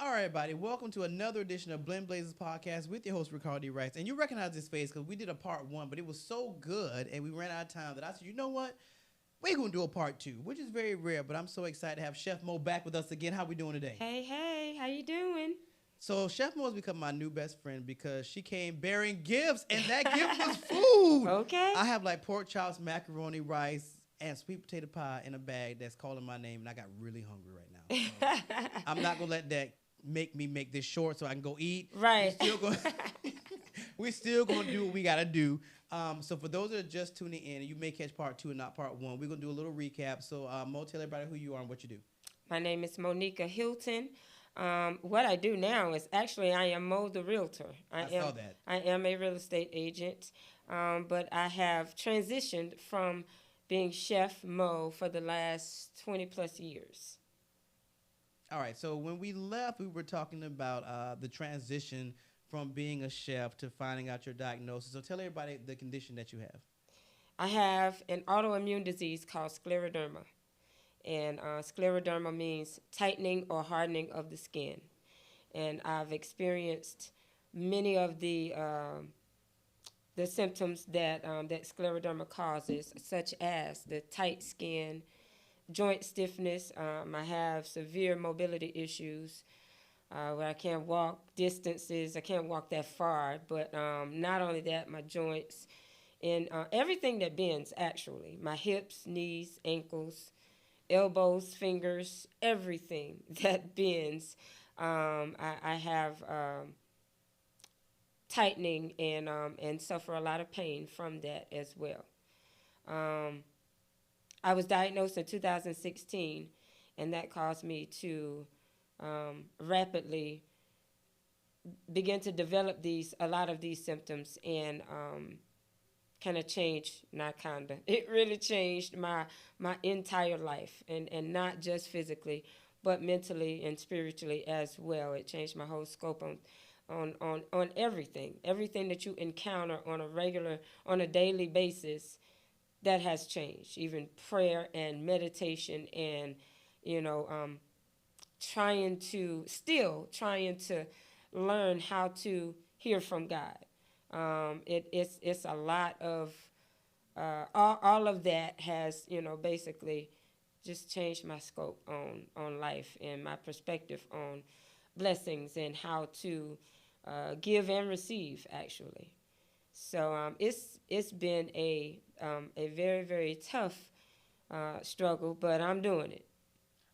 All right, everybody. Welcome to another edition of Blend Blazers podcast with your host Ricardo D. Rice. And you recognize this face because we did a part one, but it was so good and we ran out of time that I said, you know what? We're gonna do a part two, which is very rare. But I'm so excited to have Chef Mo back with us again. How we doing today? Hey, how you doing? So Chef Mo has become my new best friend because she came bearing gifts, and that gift was food. Okay. I have like pork chops, macaroni, rice, and sweet potato pie in a bag that's calling my name, and I got really hungry right now. So I'm not gonna let that make me make this short so I can go eat. Right. We're still gonna do what we gotta do. So for those that are just tuning in, and you may catch part two and not part one, we're gonna do a little recap. So Mo, tell everybody who you are and what you do. My name is Monica Hilton. What I do now is actually I am Mo the Realtor. I saw that. I am a real estate agent, but I have transitioned from being Chef Mo for the last 20 plus years. All right, so when we left, we were talking about the transition from being a chef to finding out your diagnosis. So tell everybody the condition that you have. I have an autoimmune disease called scleroderma. And scleroderma means tightening or hardening of the skin. And I've experienced many of the symptoms that scleroderma causes, such as the tight skin, joint stiffness. I have severe mobility issues where I can't walk distances. I can't walk that far. But not only that, my joints and everything that bends, actually. My hips, knees, ankles, elbows, fingers, everything that bends. I have tightening and suffer a lot of pain from that as well. I was diagnosed in 2016, and that caused me to rapidly begin to develop a lot of these symptoms, and kind of changed, not kind of, it really changed my entire life, and not just physically, but mentally and spiritually as well. It changed my whole scope on everything that you encounter on a daily basis. That has changed, even prayer and meditation, and trying to learn how to hear from God. It's a lot of all of that has basically just changed my scope on life and my perspective on blessings and how to give and receive, actually. So it's been a very, very tough struggle, but I'm doing it.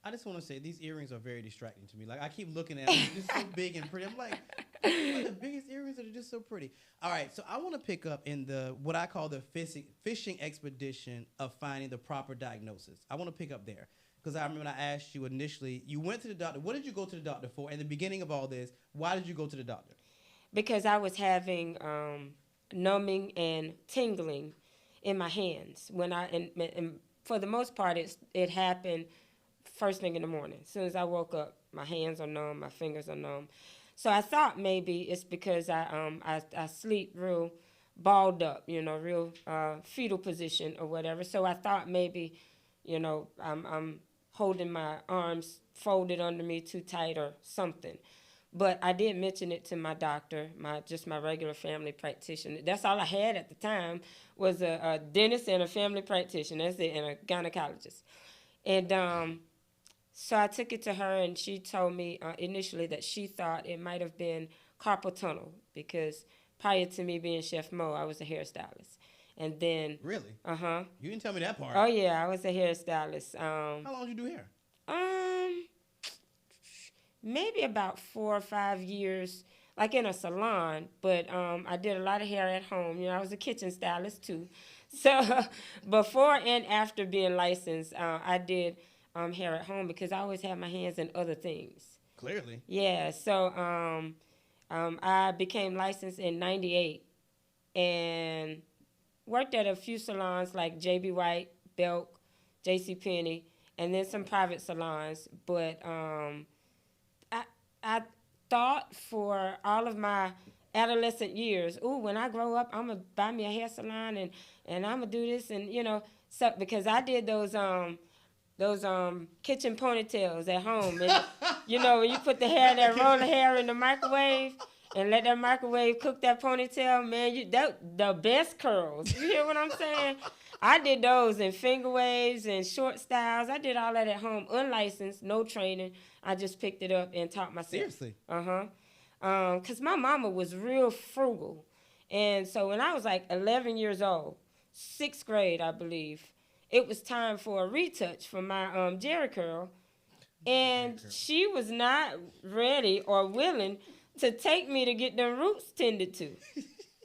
I just want to say these earrings are very distracting to me. Like I keep looking at them, they're just so big and pretty. I'm like, these are the biggest earrings that are just so pretty. All right, so I want to pick up in the what I call the fishing expedition of finding the proper diagnosis. I want to pick up there because I remember I asked you initially. You went to the doctor. What did you go to the doctor for? In the beginning of all this, why did you go to the doctor? Because I was having numbing and tingling in my hands when and for the most part it happened first thing in the morning. As soon as I woke up, my hands are numb, my fingers are numb. So I thought maybe it's because I sleep real balled up, real fetal position or whatever. So I thought maybe, I'm holding my arms folded under me too tight or something. But I did mention it to my doctor, my regular family practitioner. That's all I had at the time was a dentist and a family practitioner. That's it, and a gynecologist. And so I took it to her, and she told me initially that she thought it might have been carpal tunnel because prior to me being Chef Mo, I was a hairstylist. And then... Really? Uh-huh. You didn't tell me that part. Oh, yeah, I was a hairstylist. How long did you do hair? Maybe about 4 or 5 years, like in a salon, but I did a lot of hair at home. I was a kitchen stylist too. So before and after being licensed, I did hair at home because I always had my hands in other things. Clearly. Yeah, so I became licensed in 98 and worked at a few salons like J.B. White, Belk, J.C. Penney, and then some private salons, but... I thought for all of my adolescent years, when I grow up, I'm going to buy me a hair salon and I'm going to do this. And, so because I did those those kitchen ponytails at home, and you know when you put the hair, that roll of hair in the microwave, and let that microwave cook that ponytail, man, that the best curls. You hear what I'm saying? I did those in finger waves and short styles. I did all that at home, unlicensed, no training. I just picked it up and taught myself. Seriously? Because my mama was real frugal. And so when I was like 11 years old, 6th grade, I believe, it was time for a retouch for my Jerry curl. And she was not ready or willing to take me to get them roots tended to.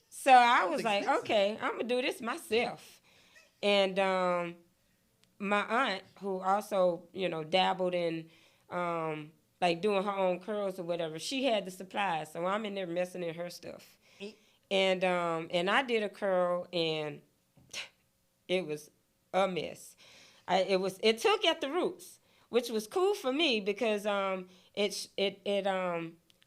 So I was like, okay, I'm going to do this myself. And my aunt, who also, you know, dabbled in like doing her own curls or whatever, she had the supplies. So I'm in there messing in her stuff. And I did a curl, and it was a mess. It took at the roots, which was cool for me because it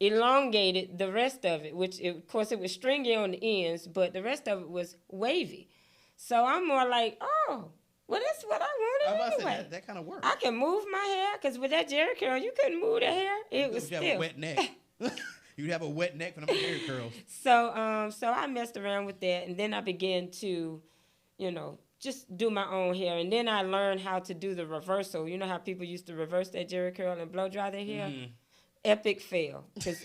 elongated the rest of it, which of course it was stringy on the ends, but the rest of it was wavy. So I'm more like, oh, well, that's what I wanted anyway. That kind of works. I can move my hair, because with that Jerry curl, you couldn't move the hair. It was still. You have a wet neck. You'd have a wet neck for them Jerry curls. So I messed around with that, and then I began to, you know, just do my own hair. And then I learned how to do the reversal. You know how people used to reverse that Jerry curl and blow dry their hair? Mm. Epic fail. Because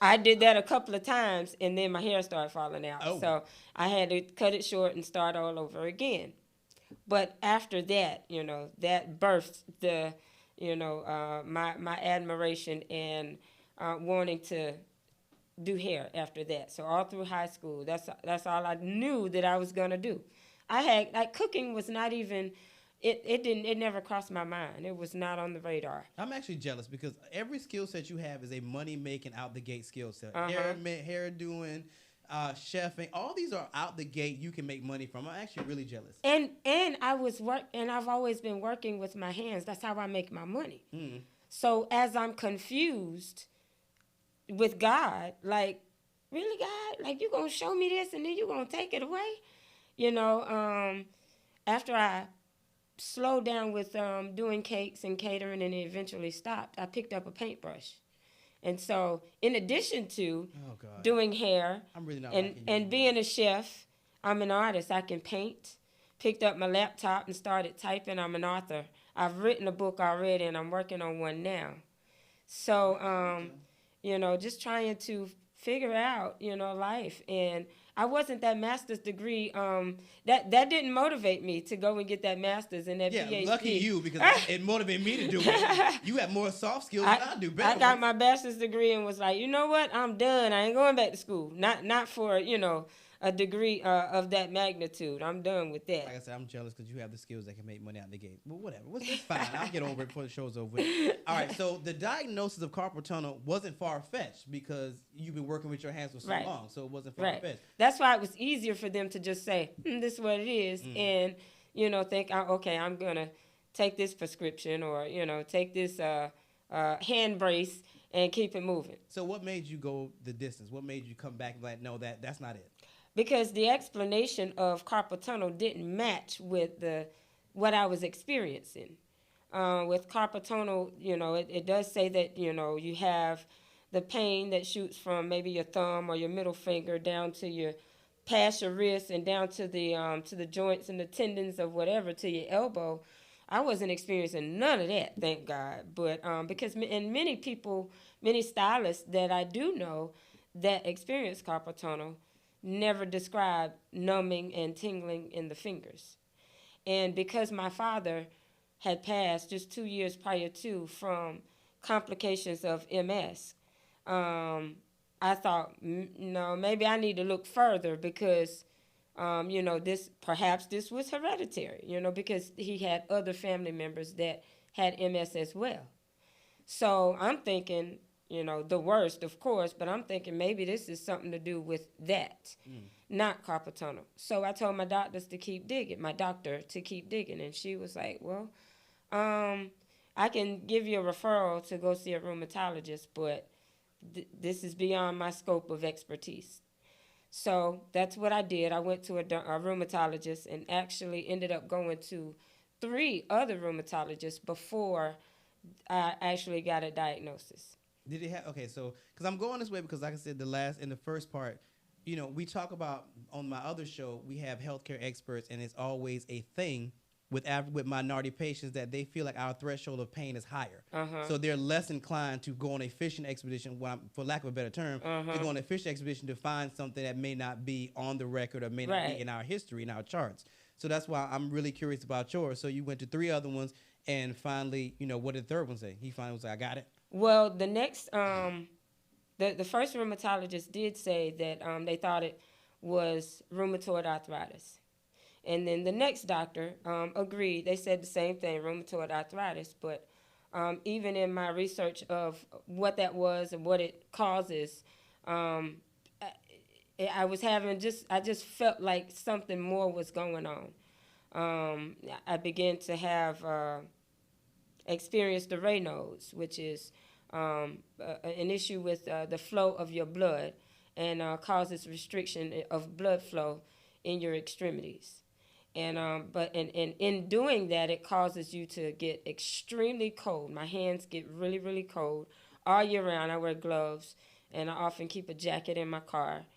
I did that a couple of times, and then my hair started falling out. Oh. So I had to cut it short and start all over again. But after that, you know, that birthed the, you know, my admiration and wanting to do hair after that. So all through high school, that's all I knew that I was gonna do. I had, like, cooking was not even, it never crossed my mind. It was not on the radar. I'm actually jealous because every skill set you have is a money making out the gate skill set. Hair doing, chefing, all these are out the gate. You can make money from. I'm actually really jealous. And I've always been working with my hands. That's how I make my money. Mm. So as I'm confused with God, like, really, God, like, you gonna show me this and then you gonna take it away? You know, after I slowed down with doing cakes and catering and it eventually stopped, I picked up a paintbrush. And so in addition to doing hair and being a chef, I'm an artist. I can paint. Picked up my laptop and started typing. I'm an author. I've written a book already, and I'm working on one now. So, you know, just trying to figure out, you know, life. And I wasn't that master's degree. That didn't motivate me to go and get that master's and that PhD. Yeah, lucky you, because it motivated me to do it. You have more soft skills than I do. I got my bachelor's degree and was like, you know what? I'm done. I ain't going back to school. Not for, you know, a degree of that magnitude. I'm done with that. Like I said, I'm jealous because you have the skills that can make money out the gate. Well, whatever. It's fine. I'll get over it before the show's over. All right, so the diagnosis of carpal tunnel wasn't far-fetched because you've been working with your hands for so long, so it wasn't far-fetched. Right. That's why it was easier for them to just say, this is what it is, and, you know, think, okay, I'm going to take this prescription or, you know, take this hand brace and keep it moving. So what made you go the distance? What made you come back and be like, no, that's not it? Because the explanation of carpal tunnel didn't match with what I was experiencing. With carpal tunnel, you know, it does say that, you know, you have the pain that shoots from maybe your thumb or your middle finger down to past your wrist and down to the joints and the tendons of whatever to your elbow. I wasn't experiencing none of that, thank God. But because many stylists that I do know that experience carpal tunnel never described numbing and tingling in the fingers. And because my father had passed just 2 years prior to from complications of MS, I thought, no, maybe I need to look further because, you know, perhaps this was hereditary, you know, because he had other family members that had MS as well. So I'm thinking, you know, the worst, of course, but I'm thinking maybe this is something to do with that, not carpal tunnel. So I told my doctor to keep digging, and she was like, well, I can give you a referral to go see a rheumatologist, but this is beyond my scope of expertise. So that's what I did. I went to a rheumatologist and actually ended up going to 3 other rheumatologists before I actually got a diagnosis. Did it have okay? So, because I'm going this way because, like I said, in the first part, we talk about on my other show, we have healthcare experts, and it's always a thing with minority patients that they feel like our threshold of pain is higher, so they're less inclined to go on a fishing expedition, for lack of a better term, to go on a fishing expedition to find something that may not be on the record or may not be in our history, in our charts. So that's why I'm really curious about yours. So you went to 3 other ones, and finally, what did the third one say? He finally was like, I got it. Well, the next, the first rheumatologist did say that they thought it was rheumatoid arthritis. And then the next doctor agreed. They said the same thing, rheumatoid arthritis. But even in my research of what that was and what it causes, I just felt like something more was going on. I began to have experienced the Raynaud's, which is an issue with the flow of your blood and causes restriction of blood flow in your extremities. And but in doing that, it causes you to get extremely cold. My hands get really, really cold all year round. I wear gloves, and I often keep a jacket in my car.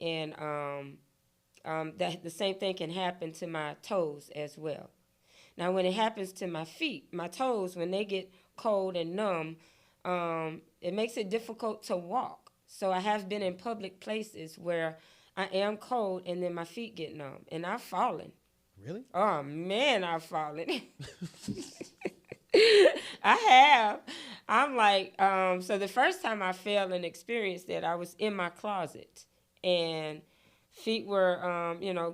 And that the same thing can happen to my toes as well. Now, when it happens to my feet, my toes, when they get cold and numb, it makes it difficult to walk. So I have been in public places where I am cold and then my feet get numb, and I've fallen. Really? Oh, man, I've fallen. I have. I'm like, so the first time I fell and experienced that, I was in my closet, and feet were,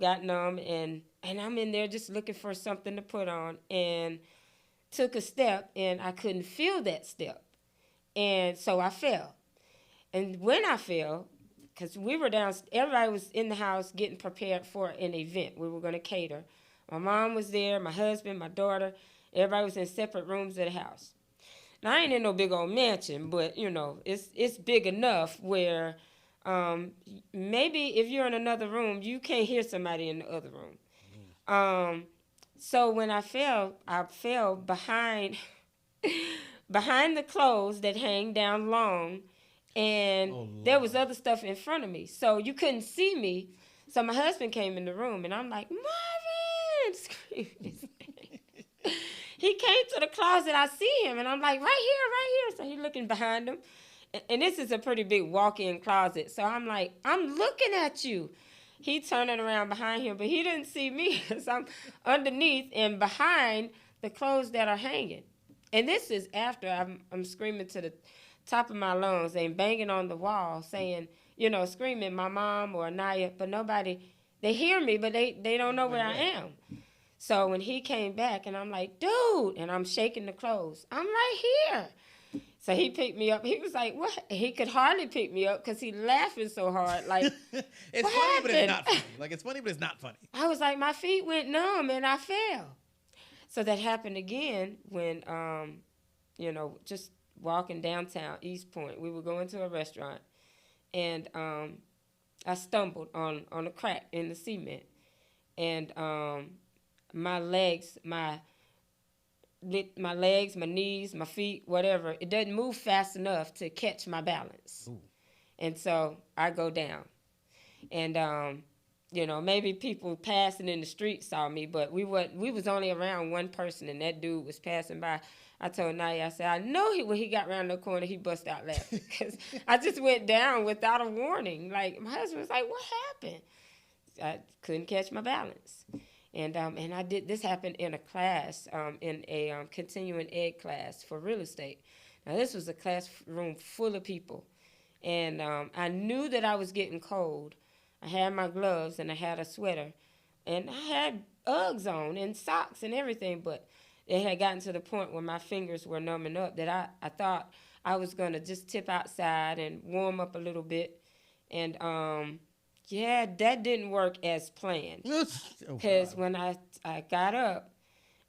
got numb, and I'm in there just looking for something to put on, and took a step, and I couldn't feel that step. And so I fell. And when I fell, because we were everybody was in the house getting prepared for an event. We were going to cater. My mom was there, my husband, my daughter. Everybody was in separate rooms of the house. Now, I ain't in no big old mansion, but, it's big enough where maybe if you're in another room, you can't hear somebody in the other room. So when I fell behind behind the clothes that hang down long, and there was other stuff in front of me. So you couldn't see me. So my husband came in the room, and I'm like, Marvin! Screaming. He came to the closet. I see him, and I'm like, right here. So he's looking behind him. And this is a pretty big walk-in closet. So I'm like, I'm looking at you. He turning around behind him, but he didn't see me because I'm underneath and behind the clothes that are hanging. And this is after I'm screaming to the top of my lungs and banging on the wall saying, screaming my mom or Anaya, but nobody, they hear me, but they don't know where I am. So when he came back, and I'm like, dude, and I'm shaking the clothes, I'm right here. So he picked me up. He was like, what? He could hardly pick me up because he's laughing so hard. Like, it's funny, but it's not funny. Like, it's funny, but it's not funny. I was like, my feet went numb, and I fell. So that happened again when, just walking downtown, East Point. We were going to a restaurant, and I stumbled on a crack in the cement. And my legs, my knees, my feet, whatever, it doesn't move fast enough to catch my balance. Ooh. And so I go down. And, maybe people passing in the street saw me, but we was only around one person, and that dude was passing by. I told Naya, I said, I know when he got around the corner, he bust out laughing because I just went down without a warning. Like, my husband was like, what happened? I couldn't catch my balance. And I did. This happened in a class, in a continuing ed class for real estate. Now, this was a classroom full of people. And I knew that I was getting cold. I had my gloves, and I had a sweater. And I had Uggs on and socks and everything, but it had gotten to the point where my fingers were numbing up that I thought I was going to just tip outside and warm up a little bit. And, that didn't work as planned. Because when I got up,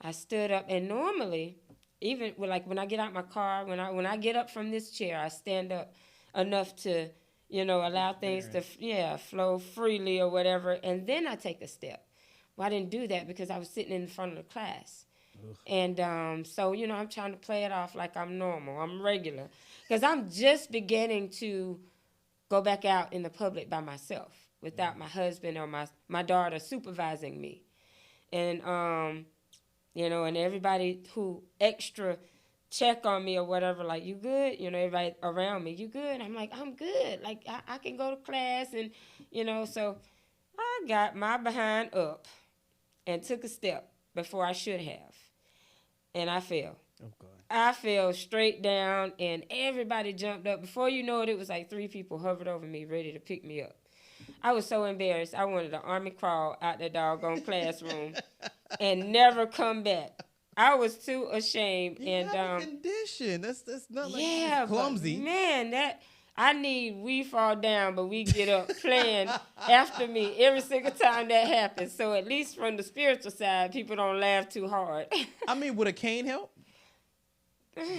I stood up. And normally, even when I get out my car, when I get up from this chair, I stand up enough to, allow things to, flow freely or whatever. And then I take a step. Well, I didn't do that because I was sitting in front of the class. And so, I'm trying to play it off like I'm normal. I'm regular. Because I'm just beginning to go back out in the public by myself without my husband or my daughter supervising me. And everybody who extra check on me or whatever, like, you good? Everybody around me, you good? I'm like, I'm good. Like, I can go to class and, so I got my behind up and took a step before I should have. And I fell. Oh, God. I fell straight down, and everybody jumped up. Before you know it, it was like 3 people hovered over me, ready to pick me up. I was so embarrassed. I wanted to army crawl out the doggone classroom and never come back. I was too ashamed. You have a condition. That's not like clumsy. But man, I need we fall down, but we get up playing after me every single time that happens. So at least from the spiritual side, people don't laugh too hard. I mean, would a cane help?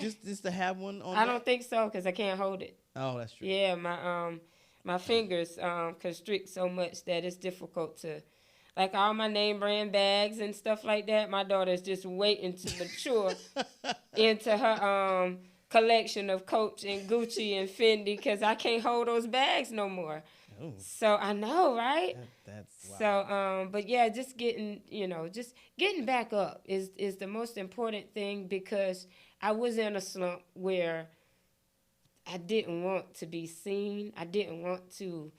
Just to have one on. I don't think so, because I can't hold it. Oh, that's true. Yeah, my fingers constrict so much that it's difficult to, like, all my name brand bags and stuff like that. My daughter's just waiting to mature into her collection of Coach and Gucci and Fendi, because I can't hold those bags no more. Oh. So I know, right? That's wow. So, but yeah, just getting back up is the most important thing, because I was in a slump where I didn't want to be seen. I didn't want to,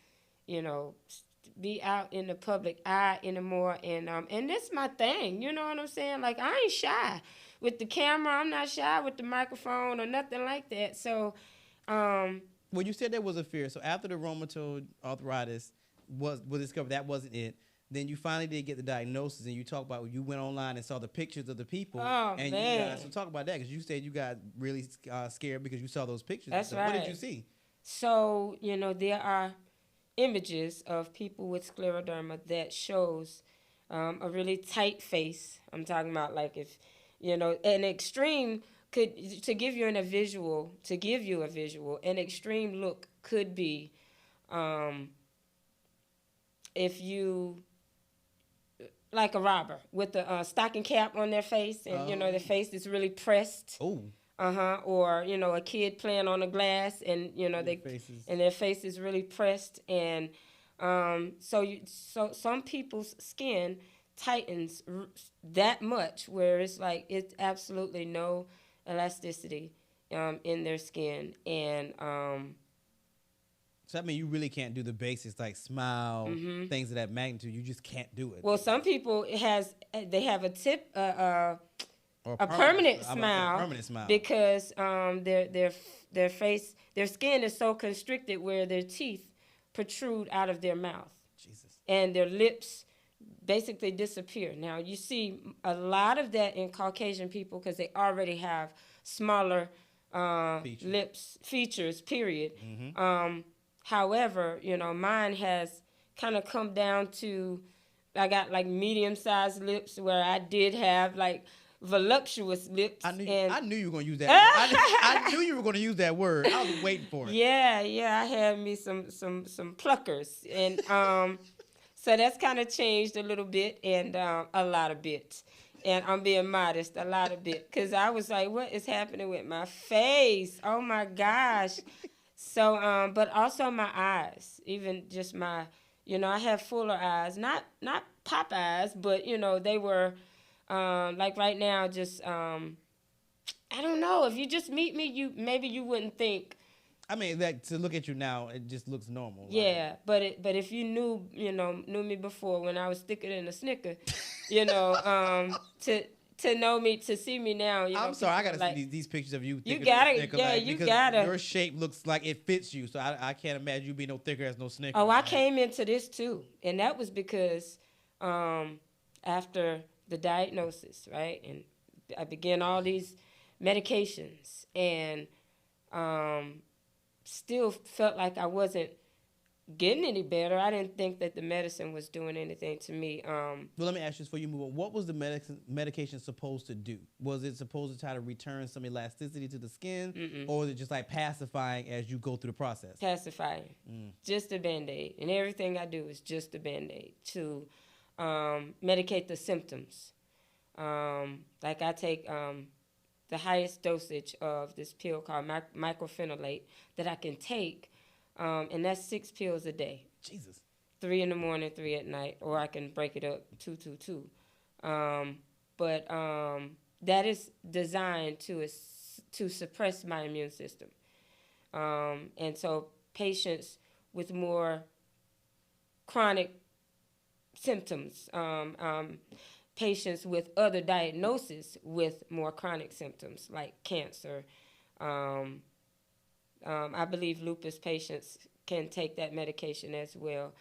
be out in the public eye anymore. And that's my thing. You know what I'm saying? Like, I ain't shy with the camera. I'm not shy with the microphone or nothing like that. So, well, you said there was a fear. So after the rheumatoid arthritis was discovered, that wasn't it. Then you finally did get the diagnosis, and you talk about you went online and saw the pictures of the people. Oh, and man. So talk about that, because you said you got really scared because you saw those pictures. That's right. What did you see? So, there are images of people with scleroderma that shows a really tight face. I'm talking about, like, if, an extreme to give you a visual, an extreme look could be if you, like a robber with a stocking cap on their face, and their face is really pressed. Oh. Or a kid playing on the glass, and their face is really pressed, and so some people's skin tightens that much where it's like it's absolutely no elasticity in their skin, and so I mean, you really can't do the basics like smile, things of that magnitude. You just can't do it. Well, some people they have a tip, a permanent smile, because their face, their skin is so constricted where their teeth protrude out of their mouth. Jesus. And their lips basically disappear. Now, you see a lot of that in Caucasian people because they already have smaller features, period. Mm-hmm. However, mine has kind of come down to, I got like medium-sized lips where I did have like voluptuous lips. I knew you were going to use that word. I knew you were going to use that word. I was waiting for it. Yeah, I had me some pluckers. And so that's kind of changed a little bit, and a lot of bits. And I'm being modest, a lot of bit. Because I was like, what is happening with my face? Oh, my gosh. So, but also my eyes, even just my, I have fuller eyes, not pop eyes, but, they were, like right now, just, I don't know, if you just meet me, maybe you wouldn't think. I mean, to look at you now, it just looks normal. Yeah, but if you knew me before when I was thicker than a Snicker, to know me, to see me now. I'm sorry, I gotta see these pictures of you. You gotta, you gotta. Your shape looks like it fits you, so I can't imagine you being no thicker as no Snicker. Oh, I came into this too, and that was because after the diagnosis, right, and I began all these medications, and still felt like I wasn't getting any better. I didn't think that the medicine was doing anything to me. Well, let me ask you this before you move on. What was the medication supposed to do? Was it supposed to try to return some elasticity to the skin, or was it just like pacifying as you go through the process? Pacifying. Just a Band-Aid. And everything I do is just a Band-Aid to medicate the symptoms. Like I take the highest dosage of this pill called microphenolate that I can take, and that's 6 pills a day. Jesus. 3 in the morning, 3 at night, or I can break it up 2, 2, 2. But that is designed to suppress my immune system. And so patients with more chronic symptoms, patients with other diagnoses with more chronic symptoms like cancer. I believe lupus patients can take that medication as well.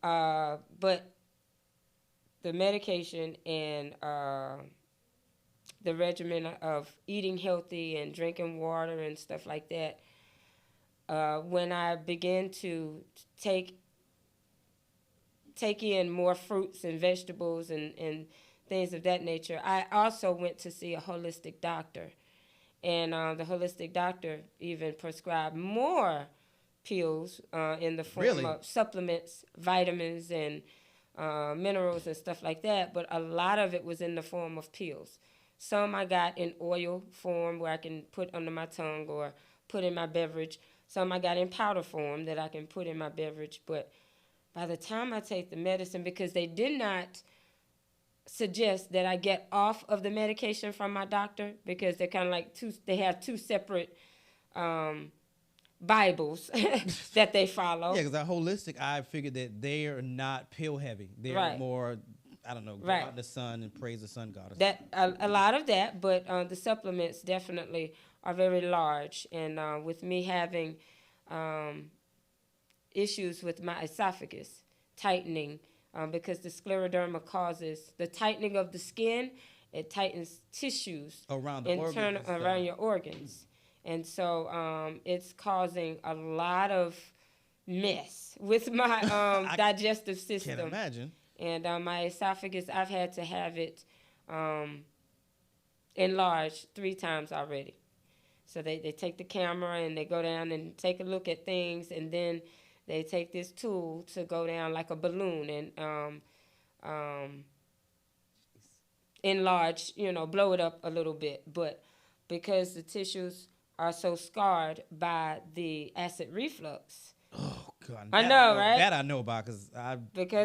But the medication and the regimen of eating healthy and drinking water and stuff like that, when I began to take in more fruits and vegetables and things of that nature, I also went to see a holistic doctor. And the holistic doctor even prescribed more pills in the form of supplements, vitamins, and minerals and stuff like that. But a lot of it was in the form of pills. Some I got in oil form where I can put under my tongue or put in my beverage. Some I got in powder form that I can put in my beverage. But by the time I take the medicine, because they did not suggest that I get off of the medication from my doctor, because they're kind of like they have two separate Bibles that they follow. Yeah, because that holistic, I figured that they are not pill heavy. They're more, I don't know, go out in the sun and praise the sun god. That a lot of that, but the supplements definitely are very large. And with me having issues with my esophagus tightening, because the scleroderma causes the tightening of the skin, it tightens tissues around the organs, around your organs. And so it's causing a lot of mess with my digestive system. Can't imagine. And my esophagus, I've had to have it enlarged 3 times already. So they take the camera and they go down and take a look at things, and then they take this tool to go down like a balloon and enlarge, blow it up a little bit. But because the tissues are so scarred by the acid reflux. Oh, God. I know, right? That I know about because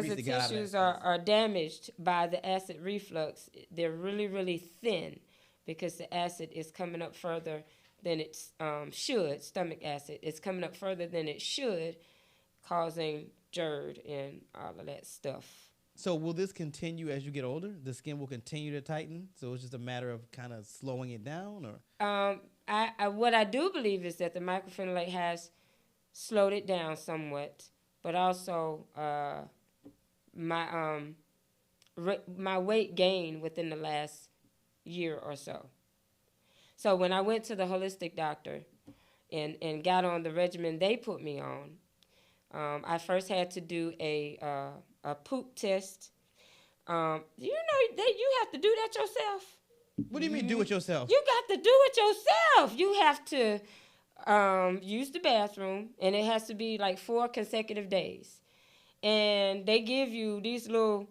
the tissues are damaged by the acid reflux. They're really, really thin because the acid is coming up further than it should. Stomach acid is coming up further than it should, causing GERD and all of that stuff. So will this continue as you get older? The skin will continue to tighten? So it's just a matter of kind of slowing it down? Or what I do believe is that the microphenolate has slowed it down somewhat, but also my weight gained within the last year or so. So when I went to the holistic doctor and got on the regimen they put me on, I first had to do a poop test. You have to do that yourself. What do you mean do it yourself? You got to do it yourself. You have to use the bathroom, and it has to be like 4 consecutive days. And they give you these little,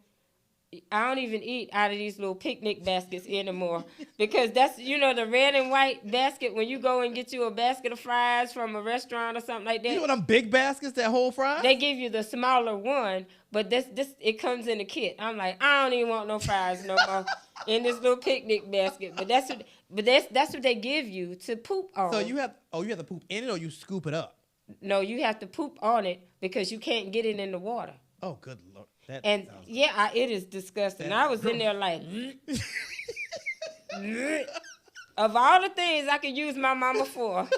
I don't even eat out of these little picnic baskets anymore, because that's, the red and white basket when you go and get you a basket of fries from a restaurant or something like that. You know them big baskets that hold fries? They give you the smaller one, but this it comes in a kit. I'm like, I don't even want no fries no more in this little picnic basket. But that's what they give you to poop on. So you have to poop in it, or you scoop it up? No, you have to poop on it because you can't get it in the water. Oh, good Lord. It is disgusting. I was in there like, of all the things I could use my mama for,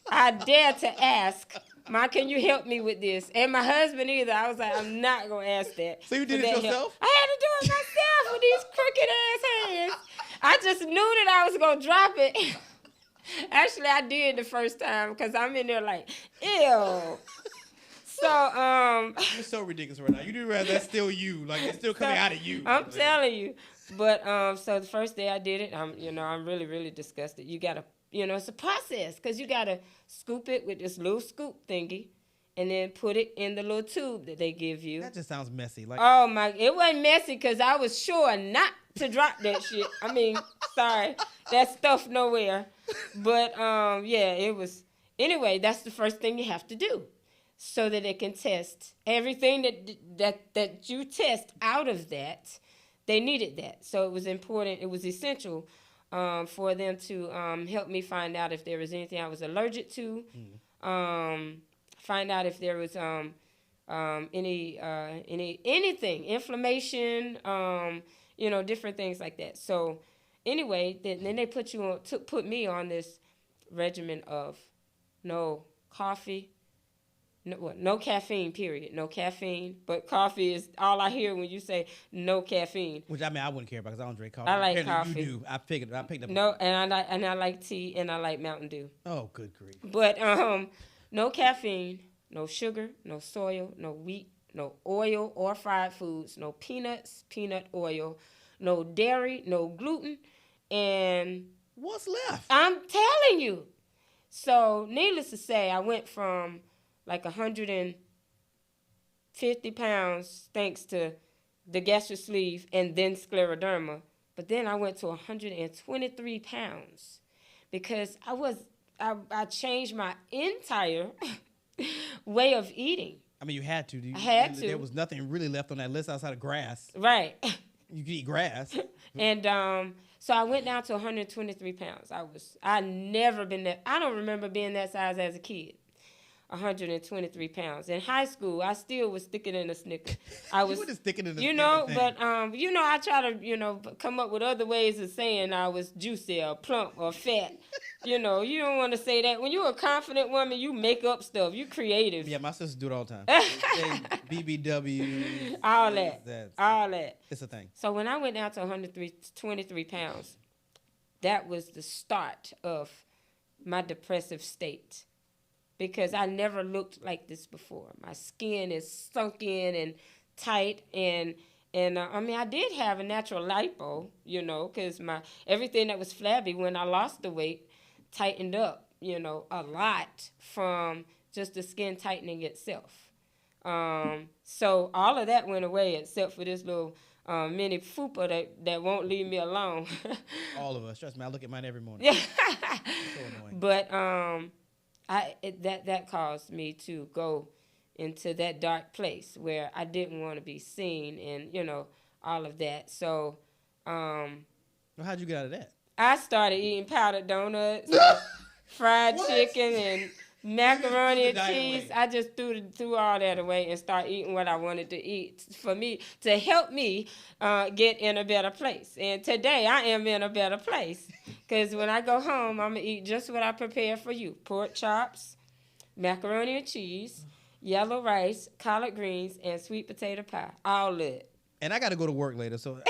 I dare to ask, Ma, can you help me with this? And my husband either. I was like, I'm not going to ask that. So you did it yourself? I had to do it myself with these crooked ass hands. I just knew that I was going to drop it. Actually, I did the first time because I'm in there like, ew. So, you're so ridiculous right now. You do realize that's still you. Like, it's still coming out of you. I'm telling you. But, so the first day I did it, I'm really, really disgusted. You got to, it's a process because you got to scoop it with this little scoop thingy and then put it in the little tube that they give you. That just sounds messy. Like, oh, it wasn't messy because I was sure not to drop that shit. I mean, sorry, that stuff nowhere. But yeah, it was. Anyway, that's the first thing you have to do, so that it can test everything that you test out of that. They needed that, so it was important. It was essential for them to help me find out if there was anything I was allergic to. Find out if there was anything, inflammation, different things like that. So anyway, then they put me on this regimen of no coffee, no caffeine, period. No caffeine, but coffee is all I hear when you say no caffeine. Which I wouldn't care about because I don't drink coffee. I like Apparently coffee. You do. I picked up. No, and I like tea and I like Mountain Dew. Oh, good grief. But no caffeine, no sugar, no soy, no wheat, no oil or fried foods, no peanuts, peanut oil, no dairy, no gluten, and what's left? I'm telling you. So, needless to say, I went from like 150 pounds thanks to the gastric sleeve and then scleroderma. But then I went to 123 pounds because I changed my entire way of eating. I mean, you had to. I had to. There was nothing really left on that list outside of grass. Right. You could eat grass. And so I went down to 123 pounds. I never been that. I don't remember being that size as a kid. 123 pounds. In high school, I still was thicker than a Snicker. I was sticking in the but I try to come up with other ways of saying I was juicy or plump or fat. You don't want to say that. When you're a confident woman, you make up stuff. You creative. Yeah, my sisters do it all the time. BBW. All that. It's a thing. So when I went down to 123 pounds, that was the start of my depressive state. Because I never looked like this before. My skin is sunk in and tight, and I did have a natural lipo, because everything that was flabby when I lost the weight tightened up, a lot from just the skin tightening itself. So all of that went away except for this little mini fupa that won't leave me alone. All of us, trust me, I look at mine every morning. It's so annoying. But that caused me to go into that dark place where I didn't want to be seen and, all of that. So, well, how'd you get out of that? I started eating powdered donuts, fried chicken, and macaroni and cheese. I just threw all that away and started eating what I wanted to eat to help me get in a better place. And today I am in a better place because when I go home, I'm going to eat just what I prepared for you. Pork chops, macaroni and cheese, yellow rice, collard greens, and sweet potato pie. All of it. And I got to go to work later, so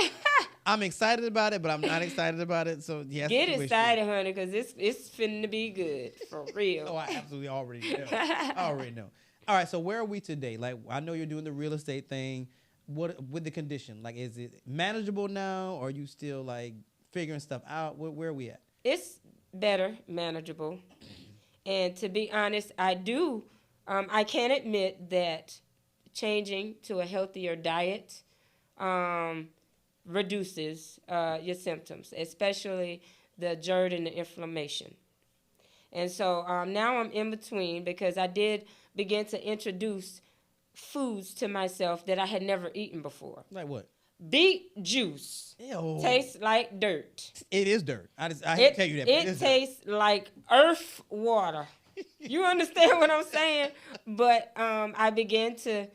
I'm excited about it, but I'm not excited about it. So yes, get excited, honey, because it's finna be good for real. Oh, I absolutely already know. I already know. All right, so where are we today? Like, I know you're doing the real estate thing. What with the condition? Like, is it manageable now, or are you still like figuring stuff out? Where are we at? It's better manageable, and to be honest, I do. I can admit that changing to a healthier diet reduces your symptoms, especially the GERD and the inflammation. And so now I'm in between because I did begin to introduce foods to myself that I had never eaten before. Like what? Beet juice. Ew. Tastes like dirt. It is dirt. I hate to tell you that. It tastes like earth water. You understand what I'm saying? But I began to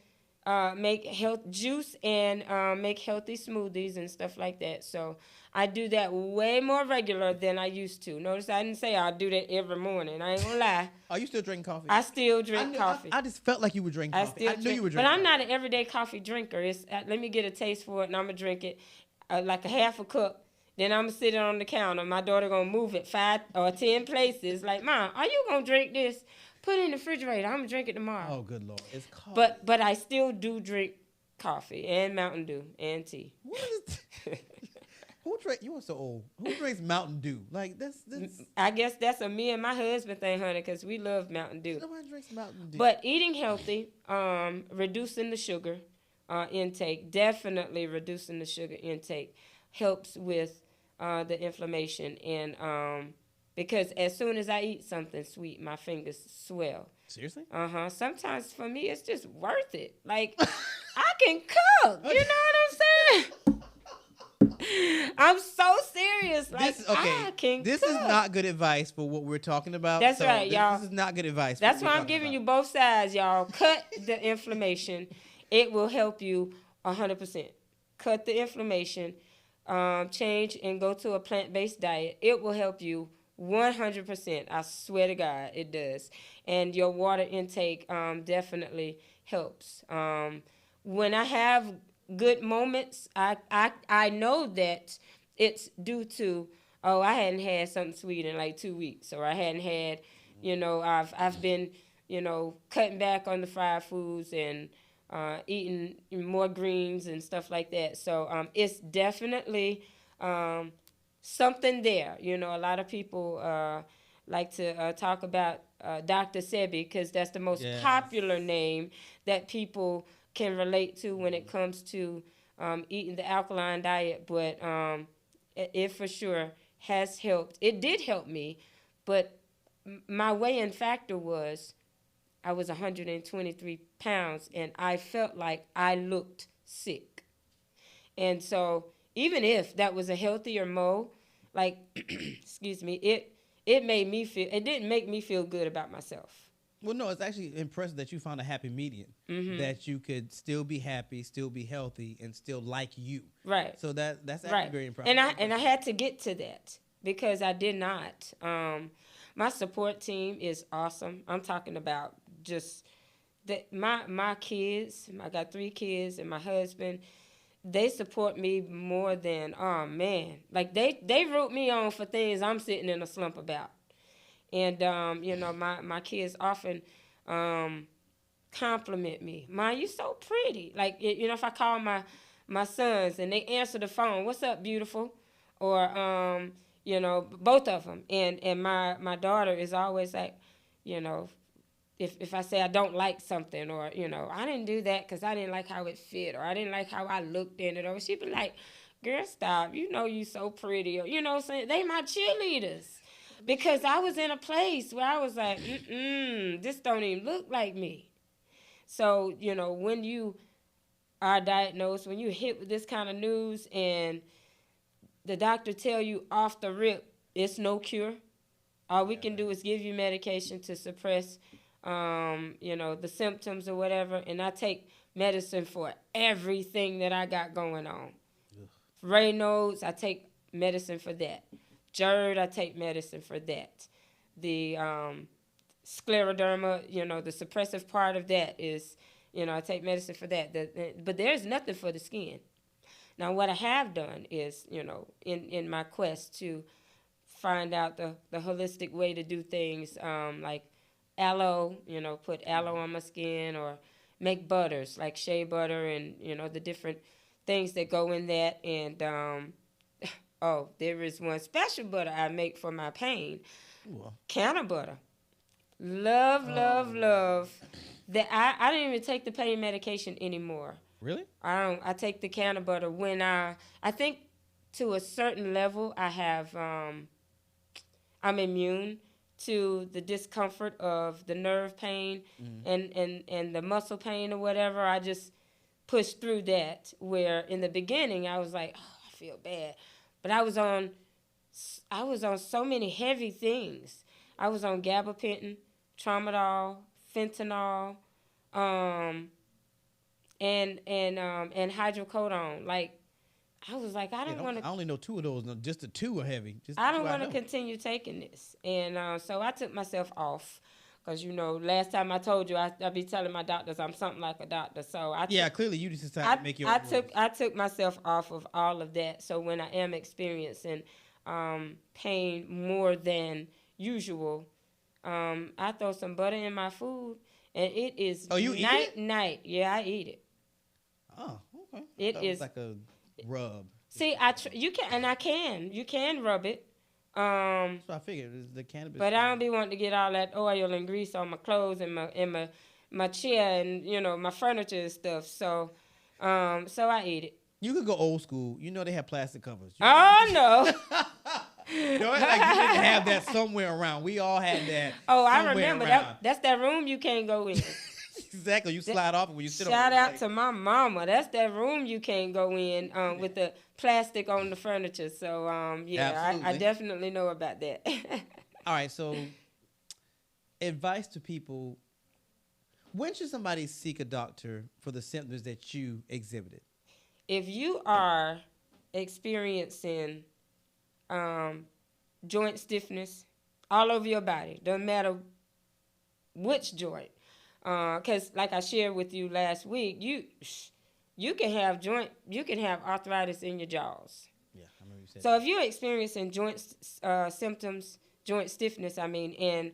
make health juice and make healthy smoothies and stuff like that. So I do that way more regular than I used to. Notice I didn't say I'll do that every morning. I ain't gonna lie. Are you still drinking coffee? I still drink coffee. I just felt like you were drinking coffee. I knew you were drinking. But I'm not an everyday coffee drinker. Let me get a taste for it, and I'm gonna drink it like a half a cup. Then I'm gonna sit it on the counter. My daughter gonna move it 5 or 10 places. Like, Mom, are you gonna drink this? Put it in the refrigerator. I'm gonna drink it tomorrow. Oh, good Lord, it's coffee. But I still do drink coffee and Mountain Dew and tea. What is it? Who drinks? You are so old. Who drinks Mountain Dew? Like this. I guess that's a me and my husband thing, honey, because we love Mountain Dew. Nobody drinks Mountain Dew. But eating healthy, reducing the sugar intake, definitely reducing the sugar intake. helps with the inflammation. And because as soon as I eat something sweet, my fingers swell. Seriously? Sometimes for me, it's just worth it. Like, I can cook. You know what I'm saying? I'm so serious. Like, I can This cook. is not good advice for what we're talking about. That's right, y'all. This is not good advice. That's why I'm giving you both sides, y'all. Cut the inflammation. It will help you 100%. Cut the inflammation. Change and go to a plant-based diet. It will help you 100%. I swear to God, it does. And your water intake definitely helps. When I have good moments, I know that it's due to, I hadn't had something sweet in like 2 weeks, or I hadn't had, I've been, cutting back on the fried foods and eating more greens and stuff like that. So it's definitely something there. A lot of people like to talk about Dr. Sebi, because that's the most popular name that people can relate to when it comes to eating the alkaline diet. But it for sure has helped. It did help me, but my weighing factor was I was 123 pounds, and I felt like I looked sick. And so even if that was a healthier Mo, like, excuse me, it made me feel, it didn't make me feel good about myself. Well, no, it's actually impressive that you found a happy medium, that you could still be happy, still be healthy, and still like you. Right. So that's actually very impressive. And I had to get to that because I did not. My support team is awesome. I'm talking about just that my kids. I got 3 kids and my husband. They support me more than, oh man, like they root me on for things I'm sitting in a slump about. And my kids often compliment me. Mom, you so pretty. Like, if I call my sons and they answer the phone, what's up, beautiful? Or both of them. And my daughter is always like, if I say I don't like something, or, I didn't do that because I didn't like how it fit, or I didn't like how I looked in it, or she'd be like, girl, stop. You so pretty. Or, what I'm saying? They my cheerleaders. Because I was in a place where I was like, this don't even look like me. So, when you are diagnosed, when you hit with this kind of news and the doctor tell you off the rip, it's no cure. All we can do is give you medication to suppress, the symptoms or whatever. And I take medicine for everything that I got going on. Raynaud's, I take medicine for that. GERD, I take medicine for that. The scleroderma, the suppressive part of that is, I take medicine for that. But there's nothing for the skin. Now, what I have done is, in my quest to find out the holistic way to do things, like aloe, put aloe on my skin, or make butters like shea butter and, the different things that go in that. And, there is one special butter I make for my pain. Ooh. Canna butter. Love. That I don't even take the pain medication anymore. Really? I don't. I take the canna butter when I think to a certain level I have I'm immune to the discomfort of the nerve pain and the muscle pain or whatever. I just push through that, where in the beginning I was like, I feel bad. But I was on so many heavy things. I was on gabapentin, tramadol, fentanyl, and hydrocodone. Like, I was like, I don't want to. I only know 2 of those. Just the 2 are heavy. I don't want to continue taking this, and so I took myself off. Because, last time I told you, I be telling my doctors I'm something like a doctor. So clearly you just decided to make your own I took myself off of all of that. So when I am experiencing pain more than usual, I throw some butter in my food, and it is night. Yeah, I eat it. Oh, okay. It is like a rub. See, you can rub it. So I figured it was the cannabis. But I don't be wanting to get all that oil and grease on my clothes and my chair and my furniture and stuff. So I eat it. You could go old school. You know they have plastic covers. Oh no. Don't act like you didn't have that somewhere around. We all had that. Oh, I somewhere remember around. that's that room you can't go in. Exactly. You slide off when you sit on Shout it. out to my mama. That's that room you can't go in with the plastic on the furniture. So yeah, I definitely know about that. All right, so advice to people. When should somebody seek a doctor for the symptoms that you exhibited? If you are experiencing joint stiffness all over your body, doesn't matter which joint, because like I shared with you last week, you can have arthritis in your jaws. Yeah, I remember you said. So if you're experiencing joint symptoms, joint stiffness, and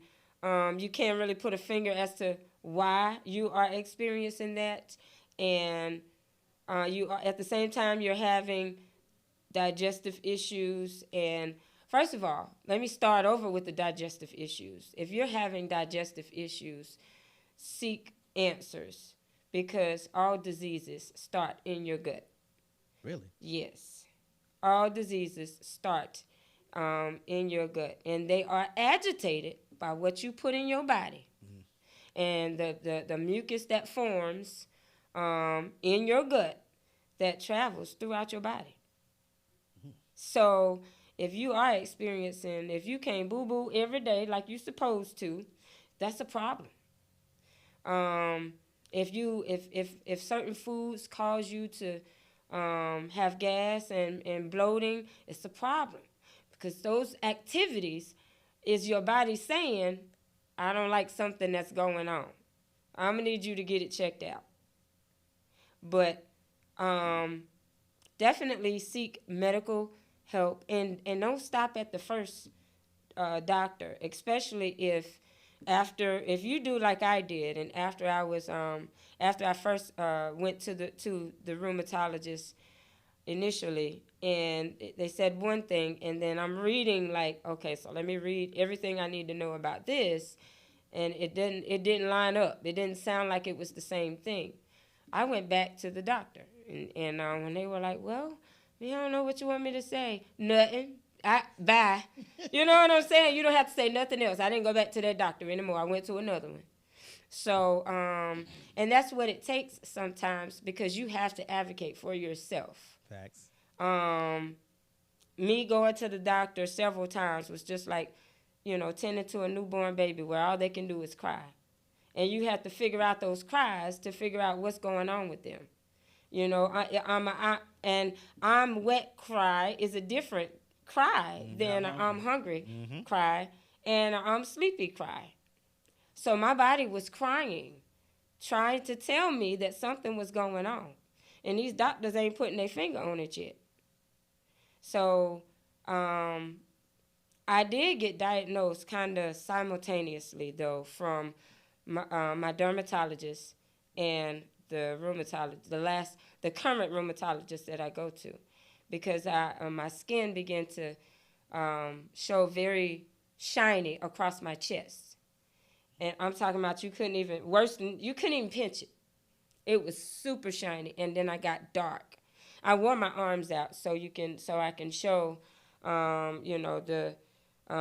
you can't really put a finger as to why you are experiencing that, and you are at the same time you're having digestive issues. And first of all, let me start over with the digestive issues. If you're having digestive issues, seek answers, because all diseases start in your gut. Really? Yes. All diseases start in your gut, and they are agitated by what you put in your body. Mm-hmm. And the mucus that forms in your gut that travels throughout your body. Mm-hmm. So if you are experiencing, if you can't boo-boo every day like you're supposed to, that's a problem. If certain foods cause you to have gas and bloating, it's a problem, because those activities is your body saying, I don't like something that's going on. I'm going to need you to get it checked out. But definitely seek medical help, and don't stop at the first doctor, especially if you do like I did, and after I first went to the rheumatologist initially, and they said one thing, and then I'm reading like, okay, so let me read everything I need to know about this, and it didn't line up. It didn't sound like it was the same thing. I went back to the doctor, and when they were like, well, I don't know what you want me to say. Nothing. Bye. You know what I'm saying? You don't have to say nothing else. I didn't go back to that doctor anymore. I went to another one. So, and that's what it takes sometimes, because you have to advocate for yourself. Facts. Me going to the doctor several times was just like, tending to a newborn baby where all they can do is cry. And you have to figure out those cries to figure out what's going on with them. I'm wet cry is a different cry than I'm hungry cry, and I'm sleepy cry. So my body was crying, trying to tell me that something was going on. And these doctors ain't putting their finger on it yet. So I did get diagnosed kind of simultaneously, though, from my dermatologist and the rheumatologist, the current rheumatologist that I go to, because my skin began to show very shiny across my chest. And I'm talking about you couldn't even pinch it. It was super shiny, and then I got dark. I wore my arms out so I can show, the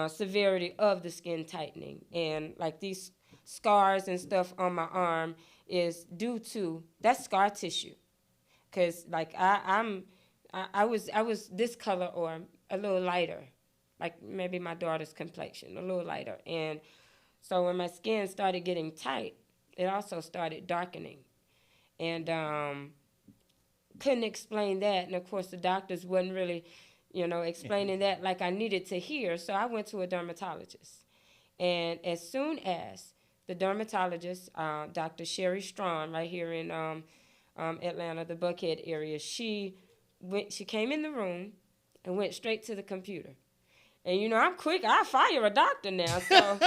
severity of the skin tightening, and like these scars and stuff on my arm is due to that scar tissue, because like I was this color or a little lighter, like maybe my daughter's complexion, a little lighter, and so when my skin started getting tight, it also started darkening, and couldn't explain that, and of course the doctors wasn't really explaining that like I needed to hear, so I went to a dermatologist, and as soon as the dermatologist, Dr. Sherry Strawn, right here in Atlanta, the Buckhead area, she came in the room and went straight to the computer. And, I'm quick. I fire a doctor now. So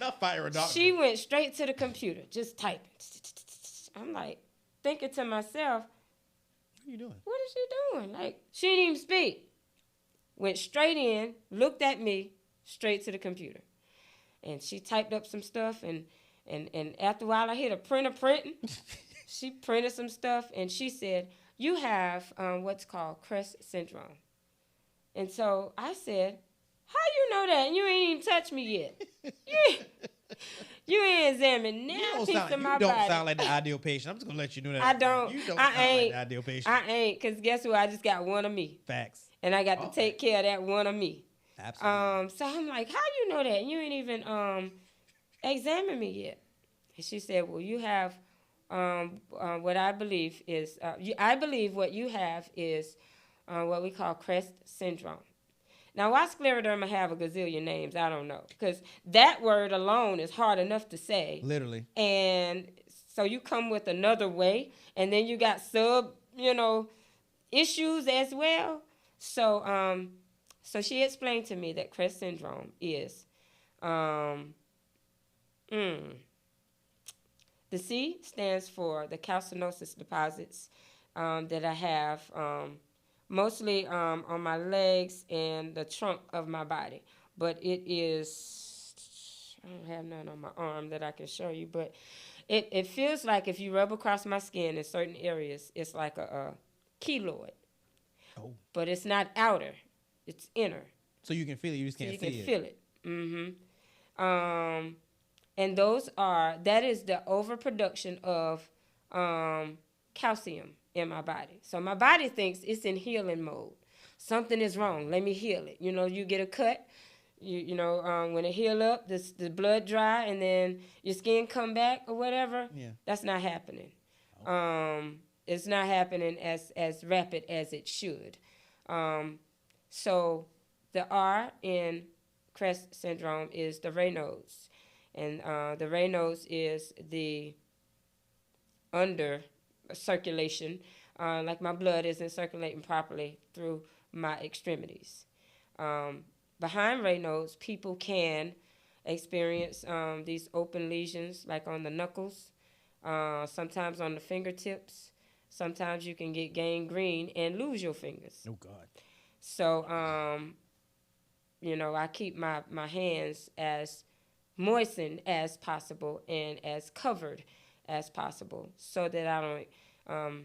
Not fire a doctor. She went straight to the computer, just typing. I'm like, thinking to myself, what are you doing? What is she doing? Like, she didn't even speak. Went straight in, looked at me, straight to the computer. And she typed up some stuff, and after a while I hit a printer printing. She printed some stuff, and she said, you have what's called Crest syndrome. And so I said, how you know that? You ain't even touched me yet. You ain't examined now piece of my body. You don't sound like the ideal patient. I'm just gonna let you know that. I don't. You don't I sound ain't, like the ideal patient. I ain't, because guess what? I just got one of me. Facts. And I got to take care of that one of me. Absolutely. So I'm like, how you know that? You ain't even examined me yet. And she said, well, you have what I believe is, I believe what you have is what we call Crest syndrome. Now, why scleroderma have a gazillion names, I don't know. Because that word alone is hard enough to say. Literally. And so you come with another way, and then you got issues as well. So so she explained to me that Crest syndrome is the C stands for the calcinosis deposits that I have mostly on my legs and the trunk of my body. But it is, I don't have none on my arm that I can show you, but it feels like if you rub across my skin in certain areas, it's like a keloid. Oh. But it's not outer, it's inner. So you can feel it, you just can't see it. You can feel it. Mm-hmm. And that is the overproduction of calcium in my body. So my body thinks it's in healing mode. Something is wrong. Let me heal it. You get a cut. When it heal up, the blood dry, and then your skin come back or whatever. Yeah. That's not happening. Oh. It's not happening as rapid as it should. So the R in Crest syndrome is the Raynaud's. And the Raynaud's is the under circulation, like my blood isn't circulating properly through my extremities. Behind Raynaud's, people can experience these open lesions, like on the knuckles, sometimes on the fingertips. Sometimes you can get gangrene and lose your fingers. Oh, God. So, I keep my hands as moistened as possible and as covered as possible so that I don't,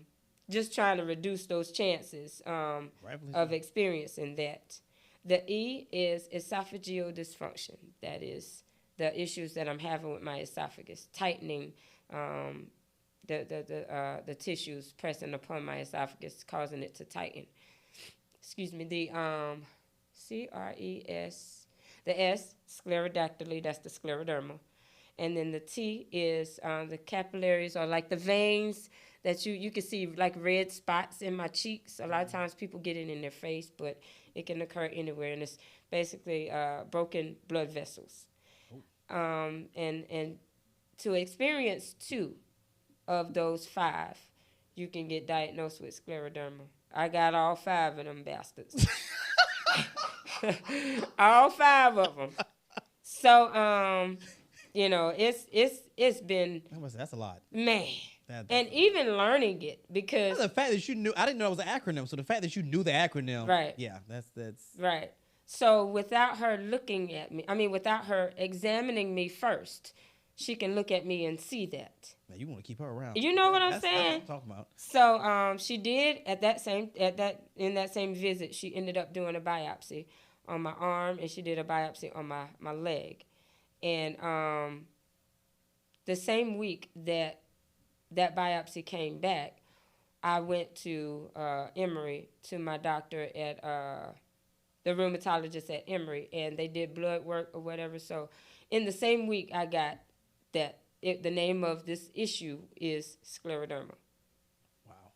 just trying to reduce those chances of experiencing that. The E is esophageal dysfunction. That is the issues that I'm having with my esophagus, tightening the tissues pressing upon my esophagus, causing it to tighten. Excuse me. The CRES, the S, sclerodactyly, that's the scleroderma. And then the T is the capillaries, or like the veins that you can see like red spots in my cheeks. A lot of times people get it in their face, but it can occur anywhere, and it's basically broken blood vessels. And to experience 2 of those 5, you can get diagnosed with scleroderma. I got all 5 of them bastards. All 5 of them. So, it's been... That's a lot. Man. And even learning it, because... The fact that you knew... I didn't know it was an acronym, so the fact that you knew the acronym... Right. Yeah, that's... Right. So without her looking at me, without her examining me first, she can look at me and see that. Now you want to keep her around. You know what I'm saying? That's what I'm talking about. So she did in that same visit, she ended up doing a biopsy on my arm, and she did a biopsy on my leg. And the same week that biopsy came back, I went to Emory, to my doctor at the rheumatologist at Emory, and they did blood work or whatever. So in the same week, I got that the name of this issue is scleroderma. Wow.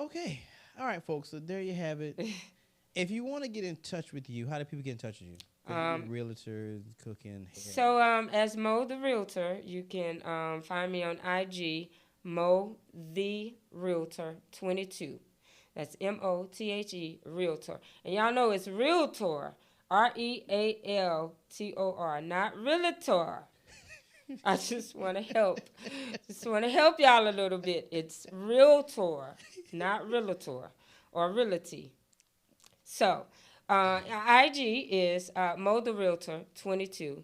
Okay. All right, folks. So there you have it. If you want to get in touch with you, how do people get in touch with you? Realtor, cooking, hair. So as Mo the Realtor, you can find me on IG, Mo the Realtor 22. That's MOTHE Realtor. And y'all know it's Realtor, REALTOR, not Realtor. I just want to help. Y'all a little bit. It's Realtor, not Realtor or Realty. So, IG is Mo the Realtor 22.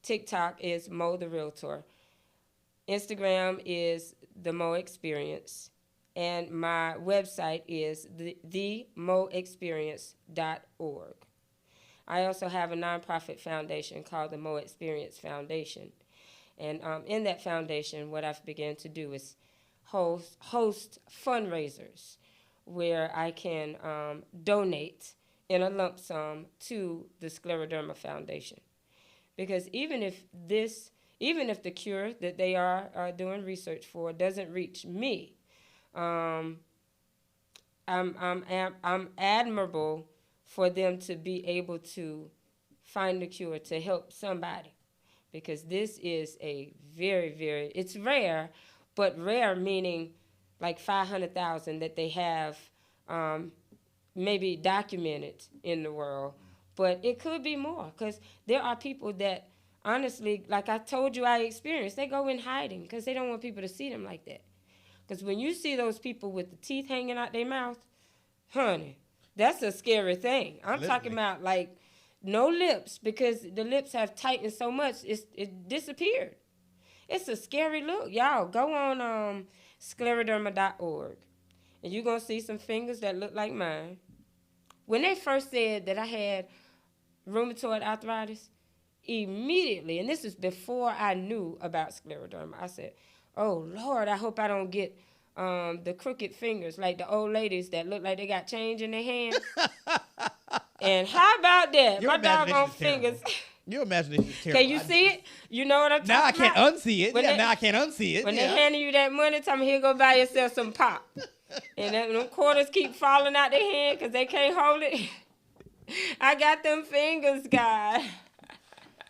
TikTok is Mo the Realtor. Instagram is the Mo Experience. And my website is themoexperience.org. I also have a nonprofit foundation called the Mo Experience Foundation. And in that foundation, what I've begun to do is host fundraisers where I can donate in a lump sum to the Scleroderma Foundation. Because even if the cure that they are doing research for doesn't reach me, I'm admirable for them to be able to find a cure to help somebody, because this is a very, it's rare, but rare meaning like 500,000 that they have maybe documented in the world, but it could be more, because there are people that honestly, like I told you I experienced, they go in hiding because they don't want people to see them like that. Because when you see those people with the teeth hanging out their mouth, honey, that's a scary thing. I'm Literally. talking about like no lips, because the lips have tightened so much it disappeared. It's a scary look. Y'all, go on scleroderma.org, and you're going to see some fingers that look like mine. When they first said that I had rheumatoid arthritis, immediately, and this is before I knew about scleroderma, I said, oh, Lord, I hope I don't get the crooked fingers like the old ladies that look like they got change in their hands. And how about that? Your My doggone imagination's fingers. Your imagination is terrible. Can you see it? You know what I'm talking Now I about? can't unsee it. When Yeah, they- now I can't unsee it. When Yeah. they handing you that money, tell me, here, go buy yourself some pop. And then them quarters keep falling out their hand because they can't hold it. I got them fingers, God.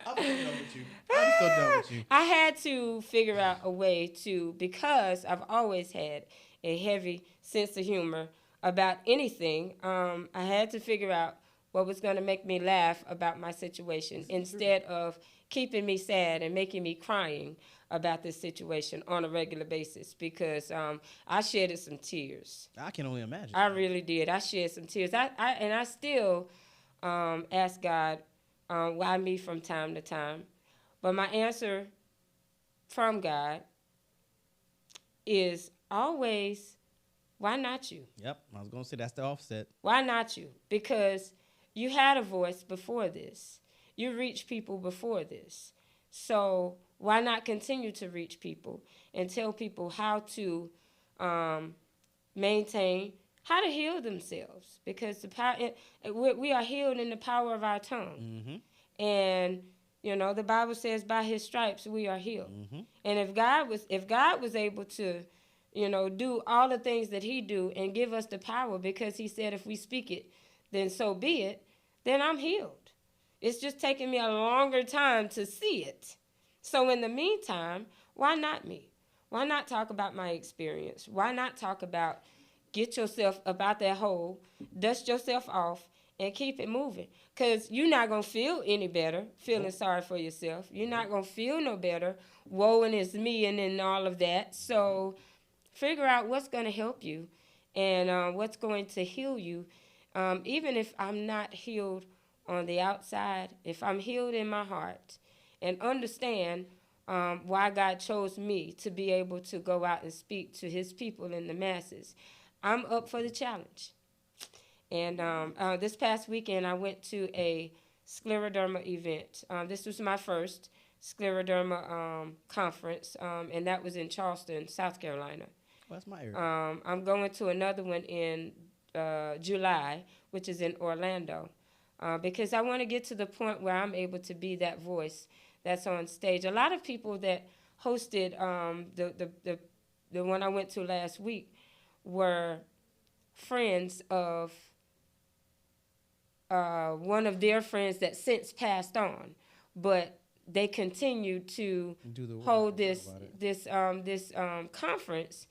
I'm so done with you. I'm so done with you. I had to figure out a way to, because I've always had a heavy sense of humor about anything, I had to figure out what was going to make me laugh about my situation instead of keeping me sad and making me crying about this situation on a regular basis, because I shedded some tears. I can only imagine. I really did. I shed some tears. I still ask God, why me from time to time? But my answer from God is always, why not you? Yep, I was going to say that's the offset. Why not you? Because you had a voice before this. You reached people before this. So why not continue to reach people and tell people how to maintain, how to heal themselves? Because the power, we are healed in the power of our tongue. Mm-hmm. And you know, the Bible says by his stripes we are healed. Mm-hmm. And if God was able to, you know, do all the things that he do and give us the power, because he said if we speak it, then so be it, then I'm healed. It's just taking me a longer time to see it. So in the meantime, why not me? Why not talk about my experience? Why not talk about, get yourself about that hole, dust yourself off, and keep it moving? Because you're not going to feel any better feeling sorry for yourself. You're not going to feel no better, woe and it's me and then all of that. So figure out what's going to help you and what's going to heal you. Even if I'm not healed on the outside, if I'm healed in my heart, and understand why God chose me to be able to go out and speak to his people in the masses, I'm up for the challenge. And this past weekend, I went to a scleroderma event. This was my first scleroderma conference, and that was in Charleston, South Carolina. Well, that's my area. I'm going to another one in July, which is in Orlando, because I want to get to the point where I'm able to be that voice that's on stage. A lot of people that hosted the one I went to last week were friends of one of their friends that since passed on, but they continued to hold this conference,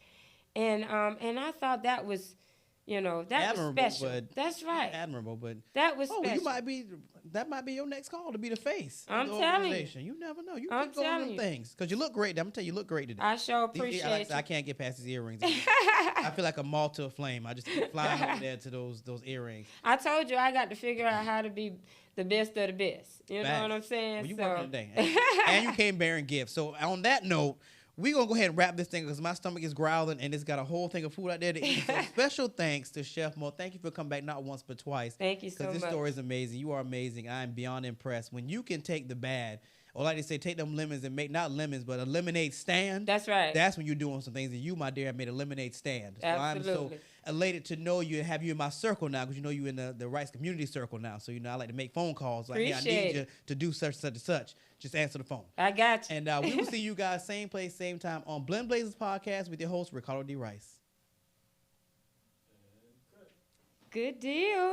and I thought that was, you know, that admirable, was special. That's right. Admirable, but that was special. That might be your next call to be the face I'm of the telling organization. You never know. You I'm keep going on telling them you. things because you look great. I'm gonna tell you, you look great today. I sure These- appreciate I you. can't get past these earrings. I feel like a moth to a flame. I just keep flying over there to those earrings. I told you I got to figure out how to be the best of the best. You know Facts. what I'm saying? Well, you working today, and you came bearing gifts. So on that note, we're going to go ahead and wrap this thing because my stomach is growling and it's got a whole thing of food out there to eat. So special thanks to Chef Mo. Thank you for coming back not once but twice. Thank you so much. Because this story is amazing. You are amazing. I am beyond impressed. When you can take the bad, or like they say, take them lemons and make, not lemons, but a lemonade stand. That's right. That's when you're doing some things. And you, my dear, have made a lemonade stand. So Absolutely. I'm so elated to know you and have you in my circle now because you know you're in the Rice community circle now. So, I like to make phone calls. Like, hey, I need you to do such, such, and such. Just answer the phone. I got you. And we will see you guys same place, same time on Blend Blazers Podcast with your host, Ricardo D. Rice. Good deal.